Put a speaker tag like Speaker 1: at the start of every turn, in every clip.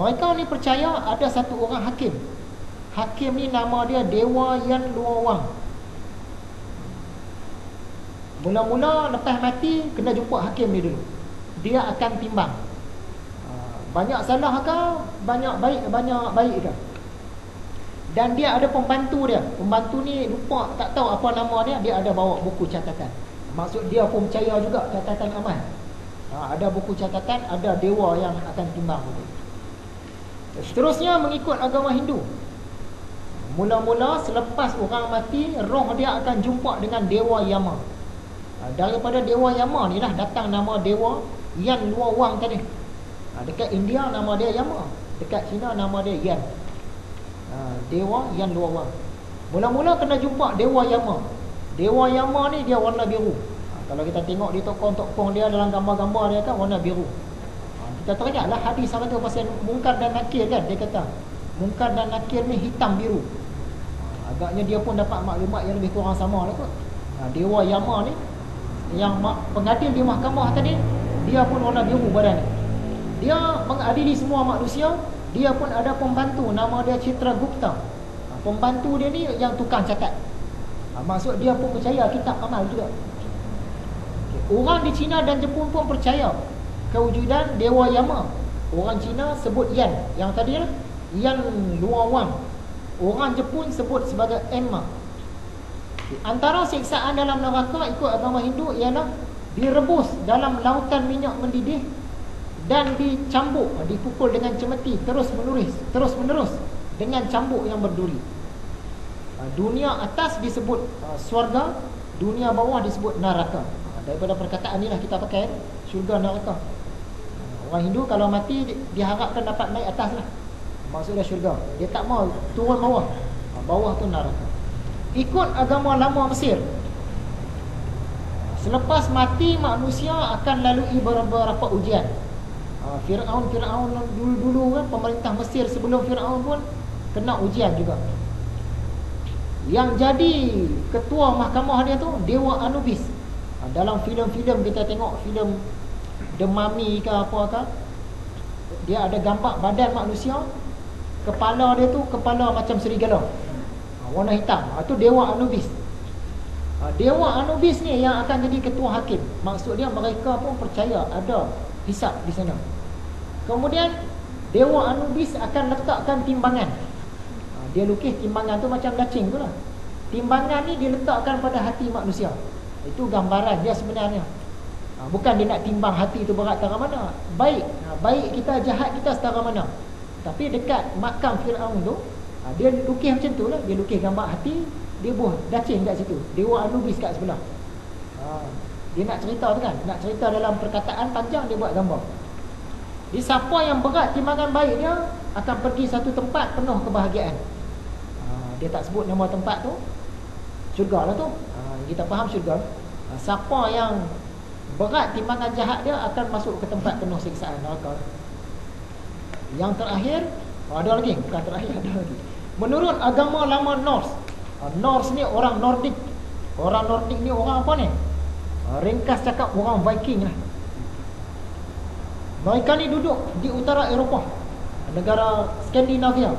Speaker 1: Mereka ni percaya ada satu orang hakim. Hakim ni nama dia Dewa Yan Luowang. Mula-mula lepas mati kena jumpa hakim ni dulu. Dia akan timbang. Banyak salah ke, banyak baik ke. Dan dia ada pembantu dia. Pembantu ni lupa, tak tahu apa nama dia. Dia ada bawa buku catatan. Maksud dia pun percaya juga catatan amal. Ada buku catatan, ada dewa yang akan timbang itu. Seterusnya mengikut agama Hindu. Mula-mula selepas orang mati, roh dia akan jumpa dengan Dewa Yama. Daripada Dewa Yama ni lah datang nama Dewa Yan Luowang tadi. Dekat India nama dia Yama, dekat China nama dia Yan. Dewa Yan Luowang. Mula-mula kena jumpa Dewa Yama. Dewa Yama ni dia warna biru. Kalau kita tengok di tokoh-tokoh dia dalam gambar-gambar dia kan warna biru. Kita teringatlah hadis apa tu pasal Munkar dan Nakir kan. Dia kata Munkar dan Nakir ni hitam biru. Agaknya dia pun dapat maklumat yang lebih kurang sama lah kot. Dewa Yama ni yang pengadil di mahkamah tadi, dia pun warna biru badan ni. Dia mengadili semua manusia. Dia pun ada pembantu nama dia Citragupta. Pembantu dia ni yang tukang catat. Maksud dia pun percaya kitab amal juga. Orang di China dan Jepun pun percaya kewujudan Dewa Yama. Orang Cina sebut Yan, yang tadi lah Yan Luowang. Orang Jepun sebut sebagai Emma. Antara siksaan dalam neraka ikut agama Hindu ialah direbus dalam lautan minyak mendidih dan dicambuk, dipukul dengan cemeti terus menerus dengan cambuk yang berduri. Dunia atas disebut syurga, dunia bawah disebut neraka. Daripada perkataan inilah kita pakai syurga neraka. Orang Hindu kalau mati diharapkan dapat naik atas lah. Maksudnya syurga. Dia tak mau turun bawah. Bawah tu neraka. Ikut agama lama Mesir, selepas mati manusia akan lalui beberapa ujian. Fir'aun dulu kan, pemerintah Mesir sebelum Fir'aun pun kena ujian juga. Yang jadi ketua mahkamah dia tu Dewa Anubis. Dalam filem-filem kita tengok filem The Mummy ke apa ke, dia ada gambar badan manusia, kepala dia tu kepala macam serigala, warna hitam. Itu Dewa Anubis. Dewa Anubis ni yang akan jadi ketua hakim. Maksud dia mereka pun percaya ada hisab di sana. Kemudian Dewa Anubis akan letakkan timbangan. Dia lukis timbangan tu macam dacing tu lah. Timbangan ni diletakkan pada hati manusia. Itu gambaran dia sebenarnya. Bukan dia nak timbang hati tu berat setara mana, baik kita, jahat kita setara mana. Tapi dekat makam Fir'aun tu, dia lukis macam tu lah. Dia lukis gambar hati, dia buah dacing kat situ, Dewa Anubis kat sebelah. Dia nak cerita tu kan, nak cerita dalam perkataan panjang, dia buat gambar. Jadi siapa yang berat timbangan baik dia akan pergi satu tempat penuh kebahagiaan. Dia tak sebut nama tempat tu, syurga lah tu. Kita faham syurga. Siapa yang berat timbangan jahat dia akan masuk ke tempat penuh siksaan neraka. Yang terakhir, ada lagi, bukan terakhir, ada lagi. Menurut agama lama Norse, Norse ni orang Nordik. Orang Nordik ni orang apa ni? Ringkas cakap orang Viking lah. Mereka ni duduk di utara Eropah, negara Skandinavia,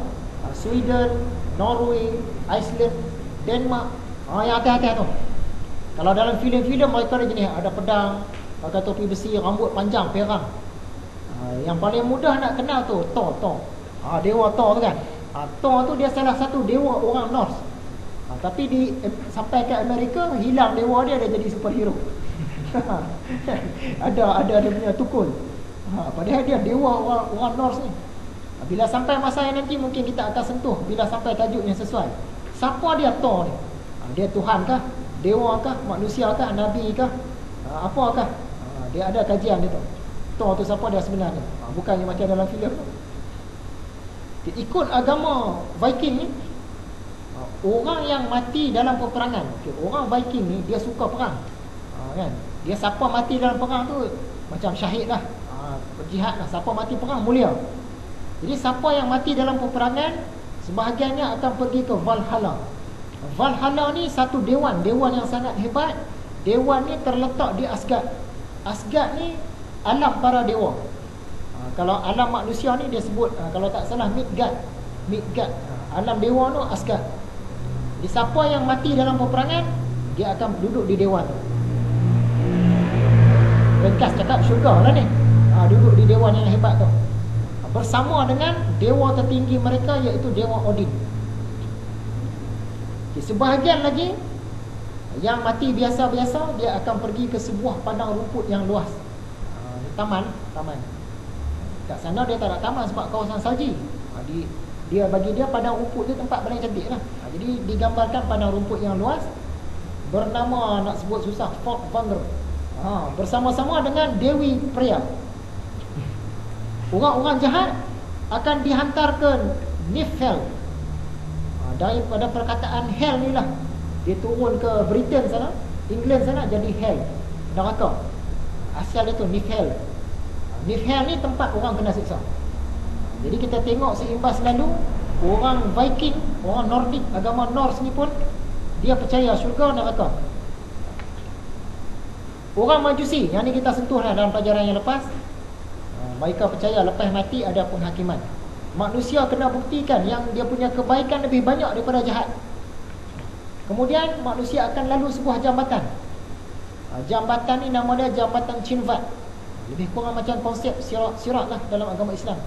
Speaker 1: Sweden, Norway, Iceland, Denmark, yang atas-atas tu. Kalau dalam filem-filem mereka ada jenis, ada pedang, pakai topi besi, rambut panjang, perang. Yang paling mudah nak kenal tu Thor. Dewa Thor tu kan. Thor tu dia salah satu dewa orang Norse. Tapi sampai ke Amerika, hilang dewa dia jadi superhero. ada dia punya tukul. Padahal dia dewa orang Norse ni. Bila sampai masa yang nanti mungkin kita akan sentuh, bila sampai tajuk yang sesuai. Siapa dia Thor ni? Dia Tuhan kah? Dewa kah? Manusia kah? Nabi kah? Apakah? Dia ada kajian dia tu. Thor tu siapa dia sebenarnya? Bukannya macam dalam filem tu. Ikut agama Viking ni, orang yang mati dalam peperangan, orang Viking ni dia suka perang, kan? Dia siapa mati dalam perang tu macam syahid lah, berjihad lah. Siapa mati perang mulia. Jadi siapa yang mati dalam peperangan, sebahagiannya akan pergi ke Valhalla. Valhalla ni satu dewan yang sangat hebat. Dewan ni terletak di Asgard. Asgard ni alam para dewa. Kalau alam manusia ni dia sebut, kalau tak salah Midgard. Alam dewa tu Asgard. Di siapa yang mati dalam peperangan, dia akan duduk di dewan tu. Ringkas cakap syurga lah ni. Duduk di dewan yang hebat tu, bersama dengan dewa tertinggi mereka, iaitu Dewa Odin. Sebahagian lagi yang mati biasa-biasa, dia akan pergi ke sebuah padang rumput yang luas. Taman. Kat sana dia tak ada taman sebab kawasan salji. Dia bagi dia padang rumput tu tempat paling cantik lah. Jadi digambarkan padang rumput yang luas, bernama, nak sebut susah, Folkvanger. Bersama-sama dengan Dewi Freya. Orang-orang jahat akan dihantar ke Niflheim. Daripada perkataan hell ni lah, dia turun ke Britain sana, England sana, jadi hell, neraka. Asal dia tu Niflheim. Niflheim ni tempat orang kena siksa. Jadi kita tengok seimbas lalu, orang Viking, orang Nordic, agama Norse ni pun dia percaya syurga neraka. Orang Majusi, yang ni kita sentuh lah dalam pelajaran yang lepas, mereka percaya lepas mati ada penghakiman. Manusia kena buktikan yang dia punya kebaikan lebih banyak daripada jahat. Kemudian manusia akan lalu sebuah jambatan. Jambatan ni nama dia Jambatan Chinvat. Lebih kurang macam konsep sirat lah dalam agama Islam.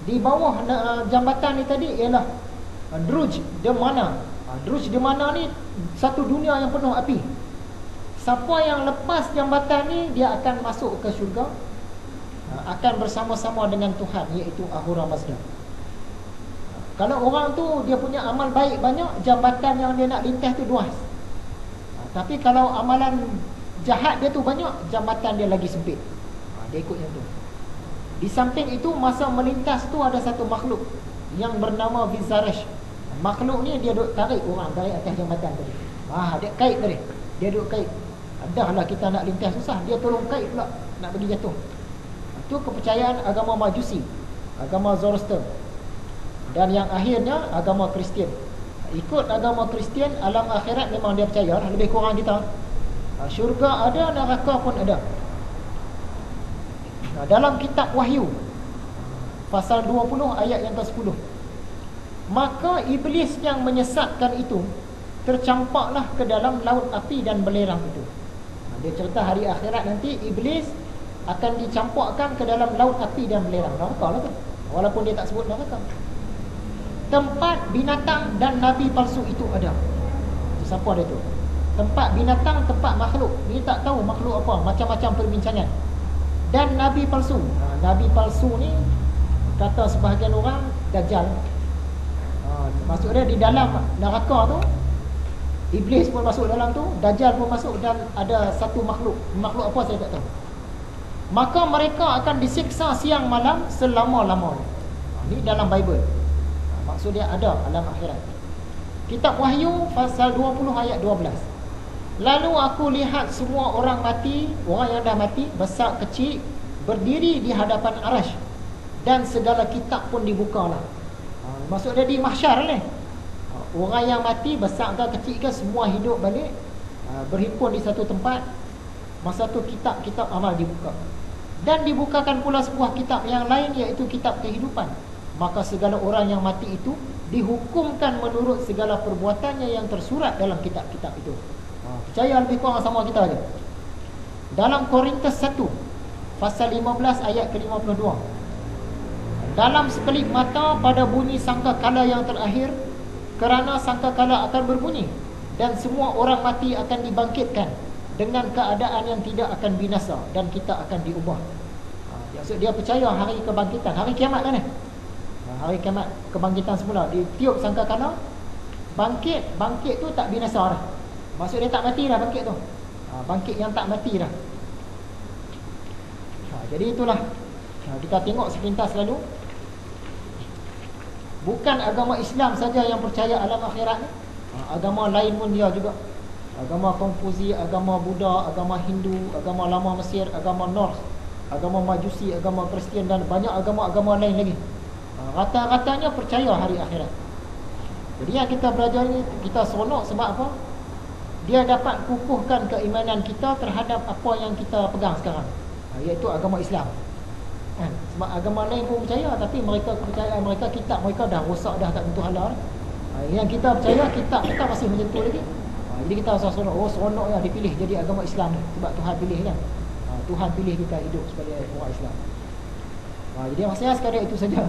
Speaker 1: Di bawah jambatan ni tadi ialah Druj de Mana. Druj de Mana ni satu dunia yang penuh api. Siapa yang lepas jambatan ni, dia akan masuk ke syurga, akan bersama-sama dengan Tuhan, iaitu Ahura Mazda. Kalau orang tu dia punya amal baik banyak, jambatan yang dia nak lintas tu luas. Tapi kalau amalan jahat dia tu banyak, jambatan dia lagi sempit. Dia ikut yang tu. Di samping itu, masa melintas tu ada satu makhluk yang bernama Vizaresh. Makhluk ni dia duk tarik orang dari atas jambatan tadi. Dia kait tadi. Dia duk kait. Adahlah kita nak lintas susah, dia tolong kait pula nak bagi jatuh. Itu kepercayaan agama Majusi, agama Zoroaster. Dan yang akhirnya agama Kristian. Ikut agama Kristian, alam akhirat memang dia percaya lah, lebih kurang kita. Syurga ada, neraka pun ada. Dalam kitab Wahyu pasal 20 ayat yang ke-10, maka iblis yang menyesatkan itu tercampaklah ke dalam laut api dan belerang itu. Dia cerita hari akhirat nanti iblis akan dicampakkan ke dalam laut api dan belerang. Neraka lah tu, walaupun dia tak sebut neraka. Tempat binatang dan nabi palsu itu ada. Siapa dia tu? Tempat binatang, tempat makhluk. Ni tak tahu makhluk apa, macam-macam perbincangan. Dan nabi palsu. Nabi palsu ni kata sebahagian orang Dajjal. Maksudnya di dalam neraka tu, iblis pun masuk dalam tu, Dajjal pun masuk, dan ada satu makhluk. Makhluk apa saya tak tahu. Maka mereka akan disiksa siang malam selama-lamanya. Ini dalam Bible. Maksudnya ada alam akhirat. Kitab Wahyu pasal 20 ayat 12. Lalu aku lihat semua orang mati, orang yang dah mati, besar kecil, berdiri di hadapan Arash, dan segala kitab pun dibukalah. Maksudnya di mahsyar ni, orang yang mati, besar ke kecil ke, semua hidup balik, berhimpun di satu tempat. Masa tu kitab-kitab amal dibuka. Dan dibukakan pula sebuah kitab yang lain, iaitu kitab kehidupan. Maka segala orang yang mati itu dihukumkan menurut segala perbuatannya yang tersurat dalam kitab-kitab itu. Percaya lebih kurang sama kita je. Dalam Korintus 1 pasal 15 ayat ke-52, dalam sekelip mata pada bunyi sangkakala yang terakhir, kerana sangkakala akan berbunyi, dan semua orang mati akan dibangkitkan dengan keadaan yang tidak akan binasa, dan kita akan diubah. Maksud dia percaya hari kebangkitan, hari kiamat kan. Hari kiamat, kebangkitan semula, ditiup sangkakala, bangkit tu tak binasa dah. Maksud dia tak mati dah bangkit tu. Bangkit yang tak mati dah. Jadi itulah, kita tengok sepintas lalu, bukan agama Islam saja yang percaya alam akhirat ni. Agama lain pun dia juga. Agama Konfusi, agama Buddha, agama Hindu, agama lama Mesir, agama Norse, agama Majusi, agama Kristian, dan banyak agama-agama lain lagi. Rata-ratanya percaya hari akhirat. Jadi yang kita belajar ni, kita seronok sebab apa? Dia dapat kukuhkan keimanan kita terhadap apa yang kita pegang sekarang, iaitu agama Islam. kan? Sebab agama lain pun percaya, tapi mereka kepercayaan mereka, kitab mereka dah rosak dah, tak tentu halal. Yang kita percaya kitab kita masih macam tu lagi. Jadi kita rasa seronok, oh seronok ya dipilih jadi agama Islam ni, sebab Tuhan pilih kan. Tuhan pilih kita hidup sebagai orang Islam. Jadi maksudnya sekadar itu saja.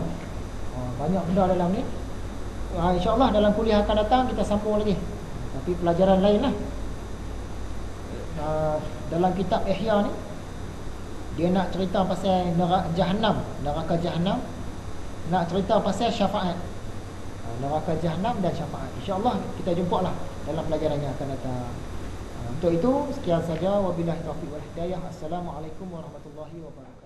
Speaker 1: Banyak benda dalam ni. InsyaAllah dalam kuliah akan datang kita sambung lagi, tapi pelajaran lain lah. Dalam kitab Ihya ni, dia nak cerita pasal neraka Jahannam, nak cerita pasal syafaat. Neraka Jahannam dan syafaat. InsyaAllah kita jumpa lah dalam pelajaran yang akan datang. Untuk itu sekian saja, wabillahi taufiq wal hidayah. Assalamualaikum warahmatullahi wabarakatuh.